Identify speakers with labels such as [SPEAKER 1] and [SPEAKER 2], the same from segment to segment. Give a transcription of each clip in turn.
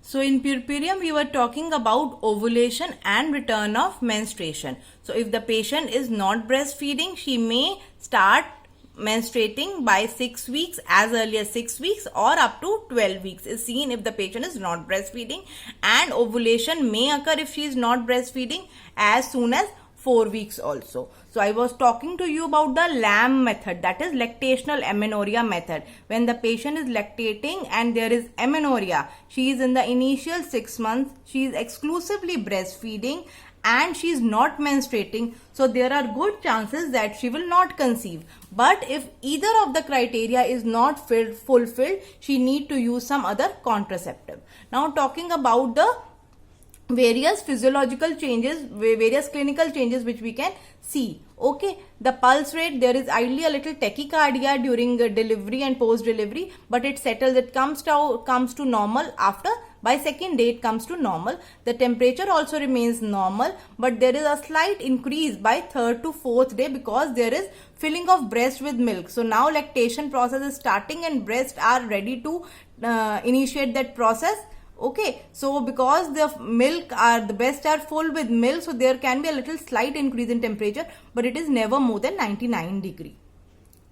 [SPEAKER 1] So in puerperium, we were talking about ovulation and return of menstruation. So if the patient is not breastfeeding, she may start menstruating by 6 weeks, as early as 6 weeks, or up to 12 weeks is seen if the patient is not breastfeeding, and ovulation may occur if she is not breastfeeding as soon as 4 weeks also. So I was talking to you about the LAM method, that is lactational amenorrhea method. When the patient is lactating and there is amenorrhea, she is in the initial 6 months, she is exclusively breastfeeding and she is not menstruating, so there are good chances that she will not conceive. But if either of the criteria is not fulfilled, she need to use some other contraceptive. Now talking about the various physiological changes, various clinical changes which we can see. Okay, the pulse rate, there is ideally a little tachycardia during delivery and post delivery, but it settles, it comes to normal after, by second day it comes to normal. The temperature also remains normal, but there is a slight increase by third to fourth day because there is filling of breast with milk. So now lactation process is starting and breasts are ready to initiate that process. Okay, so because the breasts are full with milk, so there can be a little slight increase in temperature, but it is never more than 99 degree.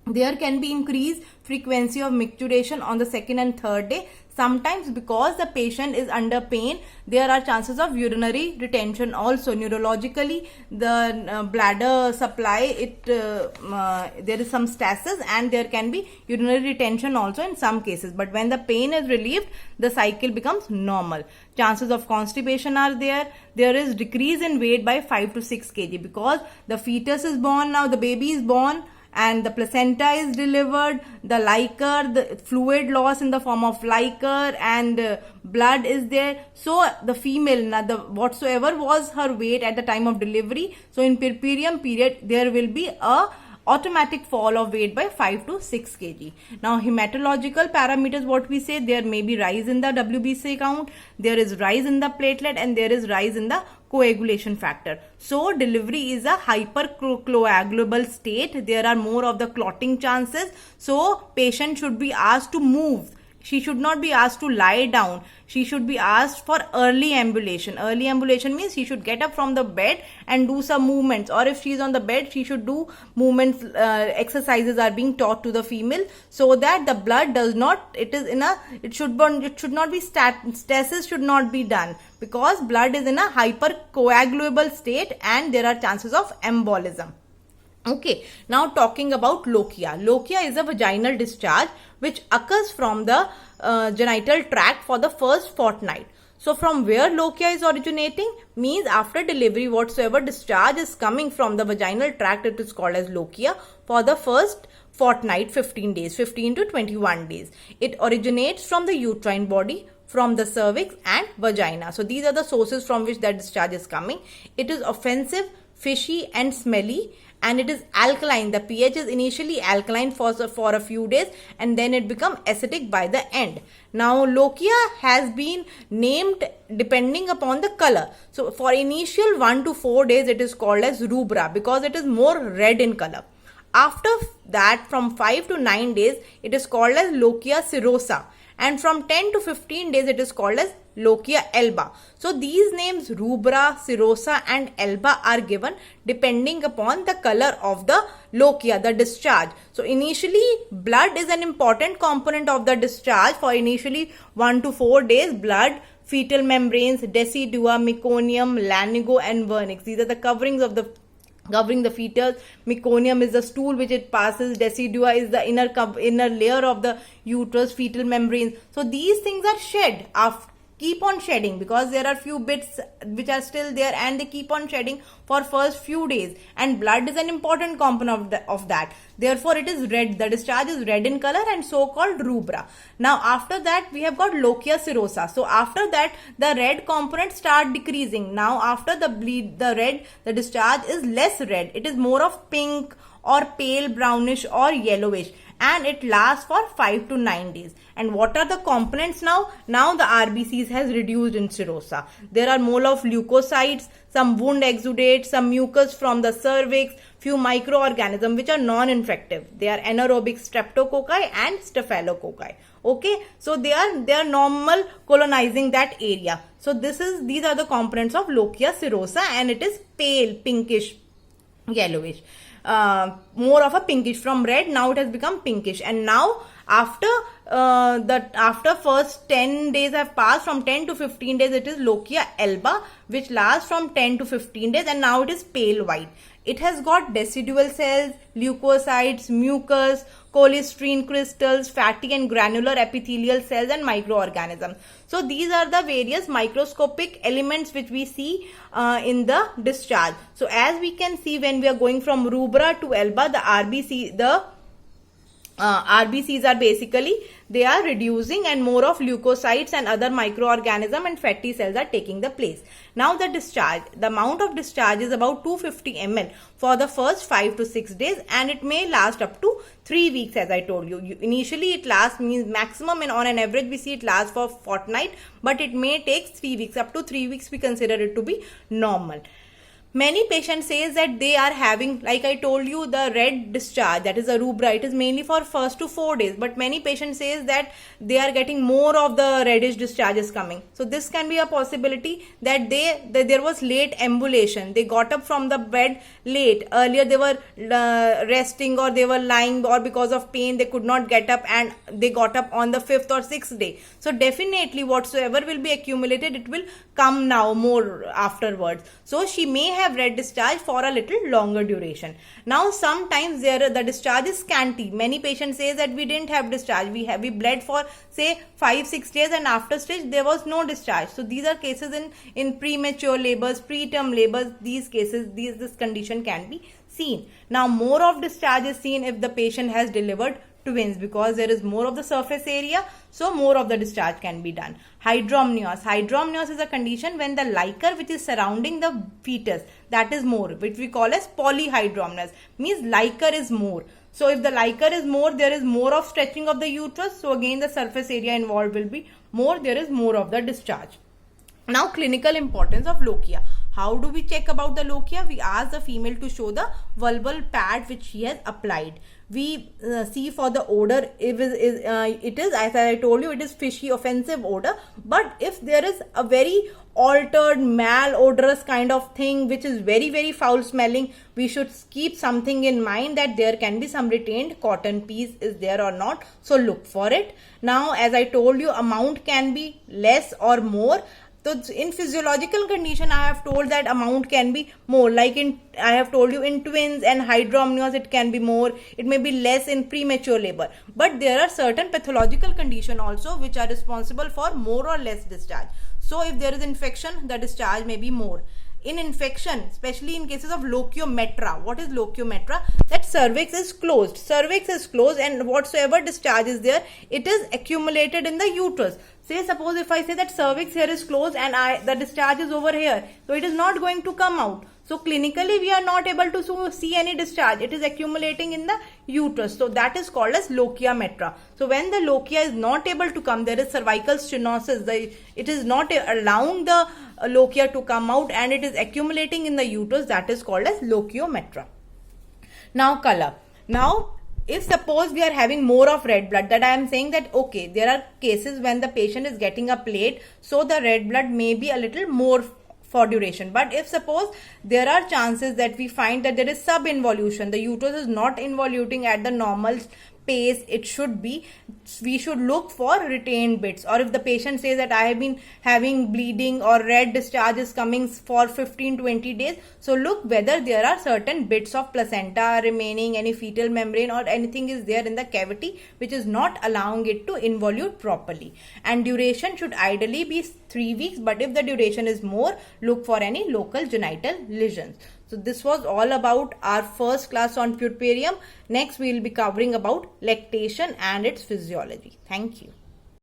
[SPEAKER 1] There can be increased frequency of micturition on the second and third day. Sometimes because the patient is under pain, there are chances of urinary retention also. Neurologically, the bladder supply, there is some stasis and there can be urinary retention also in some cases. But when the pain is relieved, the cycle becomes normal. Chances of constipation are there. There is decrease in weight by 5 to 6 kg because the fetus is born now, the baby is born, and the placenta is delivered, the liquor, the fluid loss in the form of liquor and blood is there. So the female, whatsoever was her weight at the time of delivery, so in puerperium period there will be a automatic fall of weight by 5 to 6 kg. Now hematological parameters, what we say, there may be rise in the WBC count, there is rise in the platelet, and there is rise in the coagulation factor. So delivery is a hypercoagulable state. There are more of the clotting chances. So patient should be asked to move. She should not be asked to lie down. She should be asked for early ambulation. Early ambulation means she should get up from the bed and do some movements. Or if she is on the bed, she should do movements. Exercises are being taught to the female so that the blood does not. It should not be stasis should not be done because blood is in a hypercoagulable state and there are chances of embolism. Okay, now talking about lochia. Lochia is a vaginal discharge which occurs from the genital tract for the first fortnight. So from where lochia is originating means after delivery, whatsoever discharge is coming from the vaginal tract, it is called as lochia for the first fortnight, 15 days, 15 to 21 days. It originates from the uterine body, from the cervix and vagina. So these are the sources from which that discharge is coming. It is offensive, fishy and smelly, and it is alkaline. The pH is initially alkaline for a few days and then it becomes acidic by the end. Now lochia has been named depending upon the color. So for initial 1 to 4 days it is called as rubra because it is more red in color. After that, from 5 to 9 days it is called as lochia serosa, and from 10 to 15 days it is called as lochia alba. So these names rubra, serosa and alba are given depending upon the color of the lochia, the discharge. So initially blood is an important component of the discharge. For initially 1 to 4 days, blood, fetal membranes, decidua, meconium, lanigo and vernix. These are the coverings covering the fetus. Meconium is the stool which it passes. Decidua is the inner layer of the uterus, fetal membranes. So these things are shed keep on shedding because there are few bits which are still there and they keep on shedding for first few days, and blood is an important component of that. Therefore it is red. The discharge is red in color and so called rubra. Now after that we have got lochia serosa. So after that the red components start decreasing. Now after the discharge is less red. It is more of pink or pale brownish or yellowish, and it lasts for 5 to 9 days. And what are the components now? Now the RBCs has reduced in serosa. There are mole of leukocytes, some wound exudates, some mucus from the cervix, few microorganisms which are non-infective. They are anaerobic streptococci and staphylococci. Okay, so they are normal colonizing that area. So these are the components of lochia serosa, and it is pale pinkish yellowish, more of a pinkish from red. Now it has become pinkish, and now after after first 10 days have passed, from 10 to 15 days, it is lochia alba, which lasts from 10 to 15 days, and now it is pale white. It has got decidual cells, leukocytes, mucus, cholesterol crystals, fatty and granular epithelial cells, and microorganisms. So these are the various microscopic elements which we see in the discharge. So as we can see, when we are going from rubra to alba, the RBCs are basically, they are reducing, and more of leukocytes and other microorganism and fatty cells are taking the place. Now the discharge, the amount of discharge is about 250 ml for the first 5 to 6 days, and it may last up to 3 weeks, as I told you. Initially it lasts, means maximum, and on an average we see it lasts for fortnight, but it may take 3 weeks. Up to 3 weeks we consider it to be normal. Many patients says that they are having, like I told you, the red discharge, that is a rubra. It is mainly for first to 4 days, but many patients says that they are getting more of the reddish discharges coming. So this can be a possibility that there was late ambulation. They got up from the bed late. Earlier they were resting, or they were lying, or because of pain they could not get up, and they got up on the 5th or 6th day. So definitely whatsoever will be accumulated, it will come now more afterwards. So she may have red discharge for a little longer duration. Now sometimes the discharge is scanty. Many patients say that we didn't have discharge, we bled for say 5-6 days, and after stage there was no discharge. So these are cases in premature labors, preterm labors. These cases, this condition can be seen. Now more of discharge is seen if the patient has delivered twins, because there is more of the surface area, so more of the discharge can be done. Hydromnios is a condition when the liquor which is surrounding the fetus, that is more, which we call as polyhydramnios, means liquor is more. So if the liquor is more, there is more of stretching of the uterus, so again the surface area involved will be more, there is more of the discharge. Now clinical importance of lochia. How do we check about the lochia? We ask the female to show the vulval pad which she has applied. We see for the odor, it is, as I told you, it is fishy, offensive odor. But if there is a very altered, malodorous kind of thing which is very, very foul smelling, we should keep something in mind that there can be some retained cotton piece is there or not. So look for it. Now, as I told you, amount can be less or more. So in physiological condition, I have told that amount can be more, like I have told you in twins and hydromnios it can be more, it may be less in premature labor. But there are certain pathological conditions also which are responsible for more or less discharge. So if there is infection, the discharge may be more. In infection, especially in cases of lochiometra, what is lochiometra? That cervix is closed. Cervix is closed, and whatsoever discharge is there, it is accumulated in the uterus. Say suppose if I say that cervix here is closed and the discharge is over here, so it is not going to come out. So clinically we are not able to see any discharge. It is accumulating in the uterus. So that is called as lochiometra. So when the lochia is not able to come, there is cervical stenosis. It is not allowing the lochia to come out, and it is accumulating in the uterus. That is called as lochiometra. Now color. Now if suppose we are having more of red blood, that I am saying that okay, there are cases when the patient is getting a plate, so the red blood may be a little more for duration. But if suppose there are chances that we find that there is subinvolution, the uterus is not involuting at the normal pace it should be, we should look for retained bits. Or if the patient says that I have been having bleeding or red discharges coming for 15-20 days, so look whether there are certain bits of placenta remaining, any fetal membrane or anything is there in the cavity which is not allowing it to involute properly. And duration should ideally be 3 weeks, but if the duration is more, look for any local genital lesions. So this was all about our first class on puerperium. Next we will be covering about lactation and its physiology. Thank you.